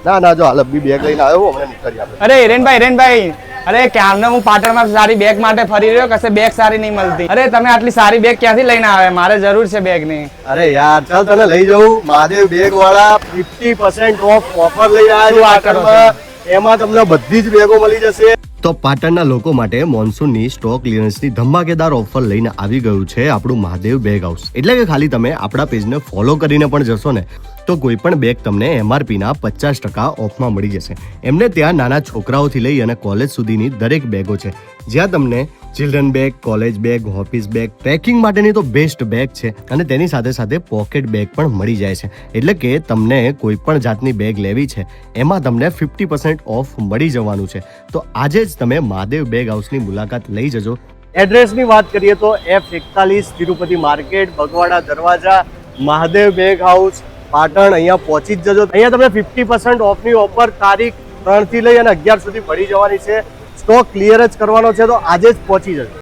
ના જો હાલ બી બેગ લઈને આવ્યો હમણાં નીકળી આપણે. અરે હિરેનભાઈ અરે ક્યારનો હું પાટણમાં સારી બેગ માટે ફરી રહ્યો, કશે બેગ સારી નહીં મળતી. અરે તમે આટલી સારી બેગ ક્યાંથી લઈને આવે? મારે જરૂર છે બેગની. અરે યાર ચાલ તને લઈ જાઉં. મહાદેવ બેગ વાળા 50% ઓફ ઓફર લઈ આવ્યા છે પાટણમાં. એમાં તમને બધી જ બેગો મળી જશે. તો પાટણના લોકો માટે મોન્સૂનની સ્ટોક ક્લિયરન્સની ધમાકેદાર ઓફર લઈને આવી ગયું છે આપણું મહાદેવ બેગ હાઉસ. એટલે કે ખાલી તમે આપણા પેજને ફોલો કરીને પણ જશો ને તો કોઈ પણ બેગ તમને MRP ના 50% ઓફમાં મળી જશે. એમને ત્યાં નાના છોકરાઓથી લઈ અને કોલેજ સુધીની દરેક બેગો છે, જ્યાં તમને children bag, college bag, office bag, trekking માટેની તો બેસ્ટ બેગ છે અને તેની સાથે સાથે પોકેટ બેગ પણ મળી જાય છે. એટલે કે તમને કોઈ પણ જાતની બેગ લેવી છે એમાં તમને 50% ઓફ મળી જવાનું છે. તો આજે જ તમે મહાદેવ બેગ હાઉસની મુલાકાત લઈ જજો. એડ્રેસની વાત કરીએ તો F41 તિરુપતિ માર્કેટ, બગવાડા દરવાજા, મહાદેવ બેગ હાઉસ, પાટણ. અહીંયા પહોંચી જ જજો. અહીંયા તમને 50% ઓફની ઓફર તારીખ 3 થી લઈ અને 11 સુધી મળી જવાની છે. સ્ટોક ક્લિયર જ કરવાનો છે, તો આજે જ પહોંચી જજો.